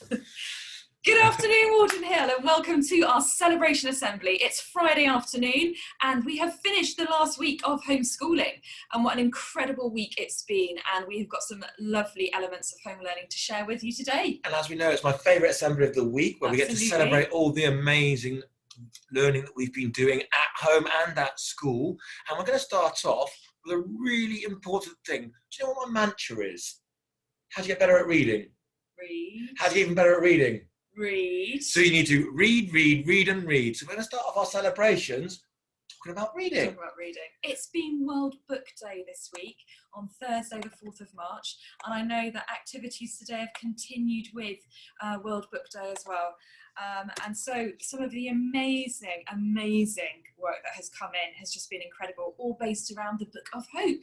Good afternoon, Warden Hill, and welcome to our celebration assembly. It's Friday afternoon, and we have finished the last week of homeschooling. And what an incredible week it's been, and we've got some lovely elements of home learning to share with you today. And as we know, it's my favourite assembly of the week, where we get to celebrate all the amazing learning that we've been doing at home and at school. And we're going to start off with a really important thing. Do you know what my mantra is? How do you get better at reading? Read. How do you get even better at reading? Read. So you need to read, read, read and read. So we're going to start off our celebrations talking about reading. Talking about reading. It's been World Book Day this week on Thursday the 4th of March, and I know that activities today have continued with World Book Day as well. And so some of the amazing work that has come in has just been incredible, all based around the Book of Hope.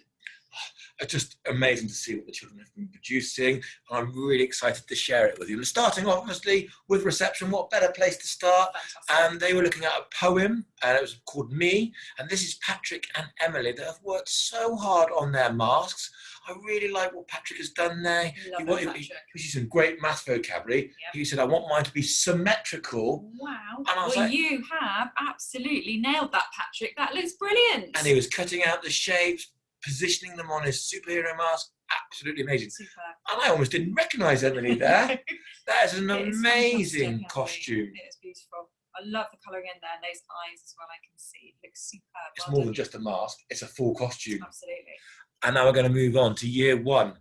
It's just amazing to see what the children have been producing. I'm really excited to share it with you. And starting obviously with reception, what better place to start? Fantastic. And they were looking at a poem, and it was called Me. And this is Patrick and Emily that have worked so hard on their masks. I really like what Patrick has done there. He's used some great math vocabulary. Yep. He said, I want mine to be symmetrical. Wow. And I was like, you have absolutely nailed that, Patrick. That looks brilliant. And he was cutting out the shapes, positioning them on his superhero mask. Absolutely amazing. Superb. And I almost didn't recognise Emily there. That is an amazing costume. It is beautiful. I love the colouring in there, and those eyes as well, I can see. It looks superb. It's more than just a mask, it's a full costume. Absolutely. And now we're going to move on to year one.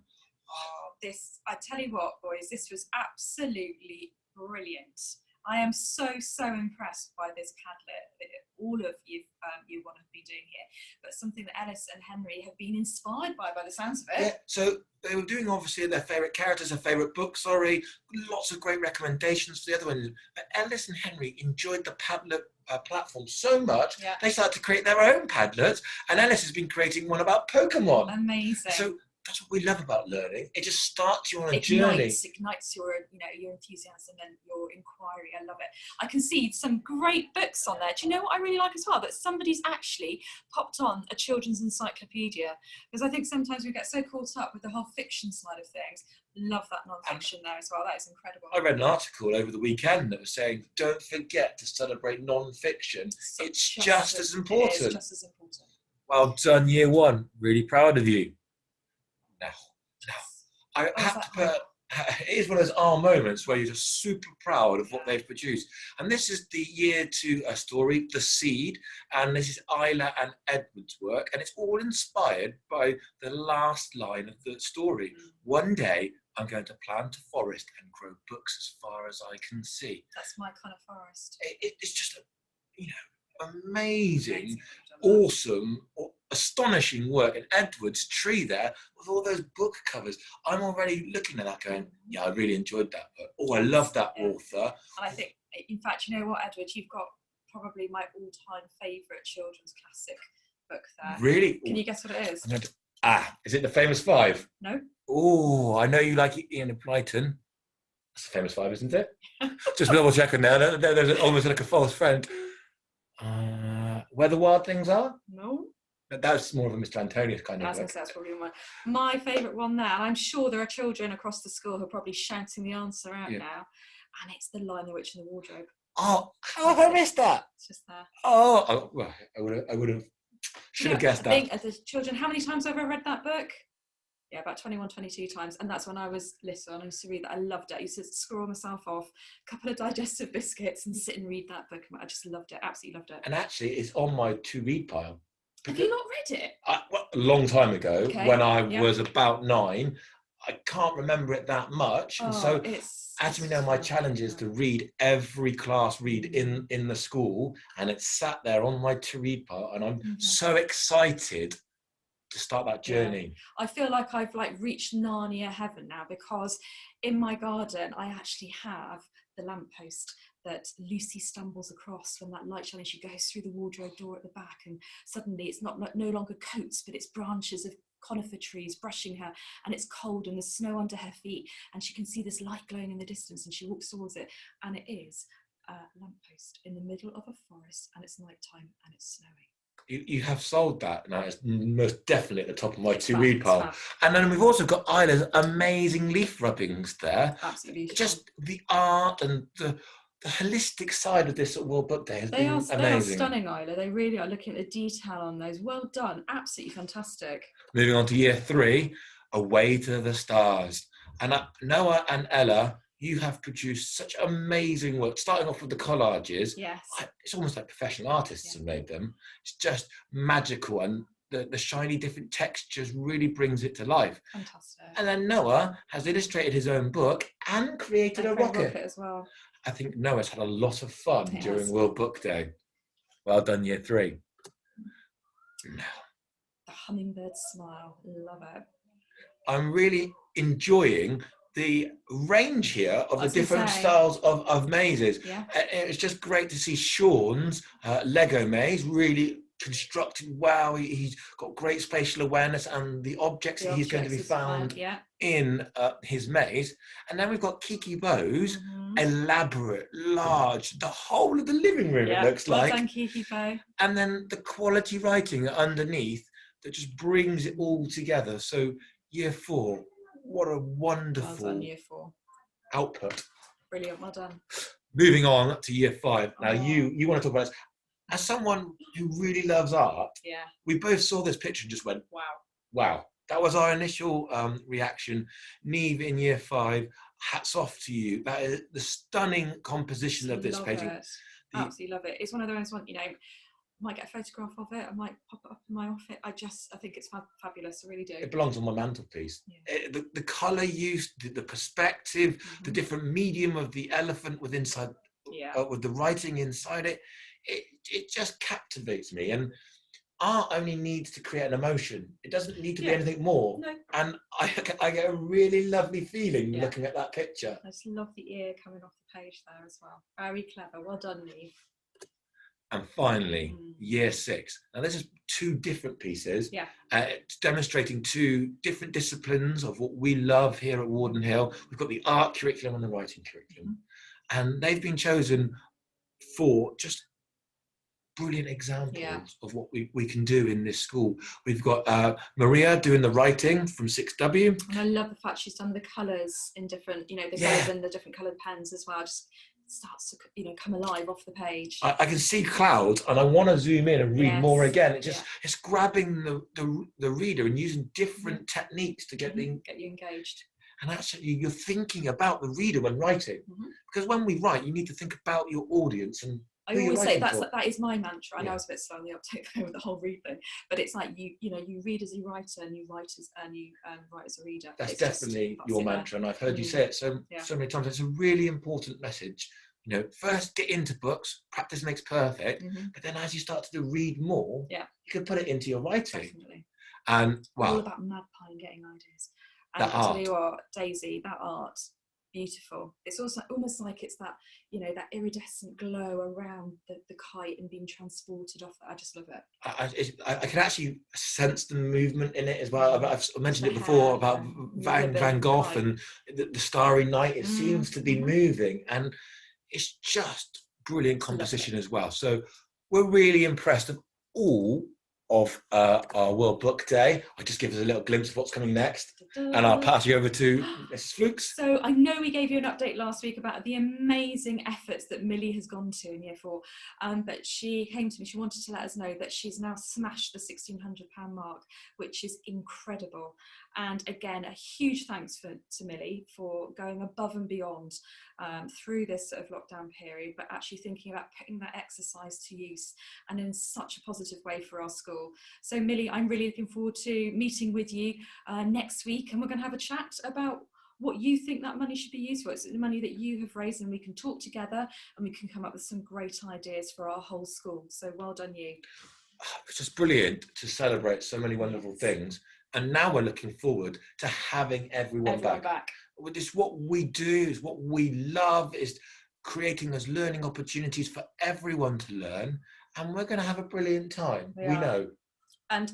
Oh, I tell you what, boys, this was absolutely brilliant. I am so impressed by this Padlet that all of you want to be doing here, but something that Ellis and Henry have been inspired by the sounds of it. Yeah, so they were doing obviously their favourite characters, their favourite book, lots of great recommendations for the other one. But Ellis and Henry enjoyed the Padlet platform so much, they started to create their own Padlets, and Ellis has been creating one about Pokemon. Amazing. So that's what we love about learning. It just starts you on a journey. Ignites your enthusiasm and your inquiry. I love it. I can see some great books on there. Do you know what I really like as well? That somebody's actually popped on a children's encyclopedia, because I think sometimes we get so caught up with the whole fiction side of things. Love that non-fiction there as well. That is incredible. I read an article over the weekend that was saying, don't forget to celebrate non-fiction. It's just as important. It is just as important. Well done, year one. Really proud of you. Now, I have to put, it is one of those moments where you're just super proud of what they've produced. And this is the year two story, The Seed, and this is Seed-Lyla and Edward's work, and it's all inspired by the last line of the story. One day, I'm going to plant a forest and grow books as far as I can see. That's my kind of forest. It's just, amazing, awesome, astonishing work. And Edward's tree there with all those book covers. I'm already looking at that going, yeah, I really enjoyed that book. Oh, I love that author. And I think, in fact, you know what, Edward, you've got probably my all-time favourite children's classic book there. Really? Can you guess what it is? Is it The Famous Five? No. Oh, I know you like Ian and Brighton. That's The Famous Five, isn't it? Just double checking now. There's almost like a false friend. Where the Wild Things Are? No. That's more of a Mr. Antonius kind of book. That's probably my favourite one there. And I'm sure there are children across the school who are probably shouting the answer out now. And it's The Lion, the Witch and the Wardrobe. Oh, how have I missed that? It's just there. Oh, well, I would have, should have guessed that. I think as a children, how many times have I read that book? Yeah, about 21, 22 times. And that's when I was little and I used to read that. I loved it. I used to scroll myself off a couple of digestive biscuits and sit and read that book. I just loved it. Absolutely loved it. And actually, it's on my to-read pile. Have you not read it? A long time ago, when I was about 9. I can't remember it that much. And so, as we know, my challenge is to read every class read in the school. And it's sat there on my to-read pile. And I'm so excited to start that journey. I feel like I've reached Narnia heaven now, because in my garden I actually have the lamppost that Lucy stumbles across when that light shines. She goes through the wardrobe door at the back, and suddenly it's no longer coats, but it's branches of conifer trees brushing her, and it's cold and there's snow under her feet, and she can see this light glowing in the distance, and she walks towards it, and it is a lamppost in the middle of a forest, and it's nighttime and it's snowing. You have sold that. Now it's most definitely at the top of my It's to-read fab, pile. And then we've also got Isla's amazing leaf rubbings there. Absolutely beautiful. Just the art and the holistic side of this at World Book Day has been amazing. They are stunning, Isla. They really are. Looking at the detail on those. Well done. Absolutely fantastic. Moving on to year 3, Away to the Stars. And Noah and Ella, you have produced such amazing work, starting off with the collages. Yes. It's almost like professional artists have made them. It's just magical, and the shiny different textures really brings it to life. Fantastic. And then Noah has illustrated his own book and created a rocket as well. I think Noah's had a lot of fun during World Book Day. Well done, year 3. Now, the hummingbird smile. Love it. I'm really enjoying the range here of the different styles of mazes. Yeah. It's just great to see Sean's Lego maze really constructed. Wow, he's got great spatial awareness and the objects that he's going to be found in his maze. And then we've got Kiki Bo's elaborate, large, the whole of the living room, it looks like. Well done, Kiki Bo. And then the quality writing underneath that just brings it all together. So year 4, what a wonderful year 4 output. Brilliant, well done. Moving on to year 5. Now you want to talk about this. As someone who really loves art, we both saw this picture and just went, wow. That was our initial reaction. Neve in year 5, hats off to you. That is the stunning composition of this painting. Absolutely love it. It's one of those ones, I might get a photograph of it. I might pop it up in my office. I think it's fabulous. I really do. It belongs on my mantelpiece. Yeah. The colour use, the perspective, the different medium of the elephant with the writing inside it. It just captivates me. And art only needs to create an emotion. It doesn't need to be anything more. No. And I get a really lovely feeling looking at that picture. I just love the ear coming off the page there as well. Very clever. Well done, Neve. And finally, year 6. Now this is 2 different pieces. It's demonstrating 2 different disciplines of what we love here at Warden Hill. We've got the art curriculum and the writing curriculum. And they've been chosen for just brilliant examples of what we can do in this school. We've got Maria doing the writing from 6W. And I love the fact she's done the colours in different, the colours and the different coloured pens as well. Just starts to come alive off the page. I can see clouds and I want to zoom in and read more again. It's grabbing the reader and using different techniques to get you engaged. And actually you're thinking about the reader when writing. Because when we write, you need to think about your audience. And I always say that is my mantra. I know I was a bit slow on the uptake with the whole read thing, but it's like you read as a writer and you write as a reader. That's definitely your mantra, and I've heard you say it so many times. It's a really important message. First get into books. Practice makes perfect. But then as you start to read more, you can put it into your writing. Definitely. And all about magpie and getting ideas. And I tell you what, Daisy, that art. Beautiful. It's also almost like it's that that iridescent glow around the kite and being transported off. I just love it. I can actually sense the movement in it as well. I've mentioned it before about Van Gogh and the Starry Night. It seems to be moving, and it's just brilliant composition as well. So we're really impressed with all of our World Book Day. I'll just give us a little glimpse of what's coming next, and I'll pass you over to Mrs. Flukes. So I know we gave you an update last week about the amazing efforts that Millie has gone to in year 4, but she came to me, she wanted to let us know that she's now smashed the £1,600 mark, which is incredible. And again, a huge thanks to Millie for going above and beyond through this sort of lockdown period, but actually thinking about putting that exercise to use and in such a positive way for our school. So Millie, I'm really looking forward to meeting with you next week, and we're going to have a chat about what you think that money should be used for. It's the money that you have raised, and we can talk together and we can come up with some great ideas for our whole school. So well done you. It's just brilliant to celebrate so many wonderful things. And now we're looking forward to having everyone back. It's what we do, is what we love, is creating those learning opportunities for everyone to learn. And we're going to have a brilliant time. We know. And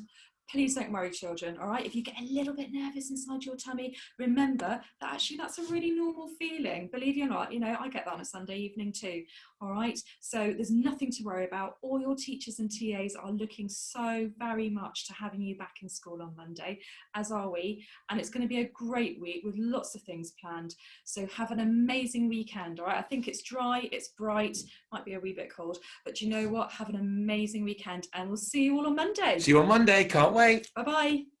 please don't worry, children, all right? If you get a little bit nervous inside your tummy, remember that actually that's a really normal feeling. Believe it or not, you know, I get that on a Sunday evening too, all right? So there's nothing to worry about. All your teachers and TAs are looking so very much to having you back in school on Monday, as are we, and it's going to be a great week with lots of things planned. So have an amazing weekend, all right? I think it's dry, it's bright, might be a wee bit cold, but you know what? Have an amazing weekend, and we'll see you all on Monday. See you on Monday. Can't wait. Bye-bye.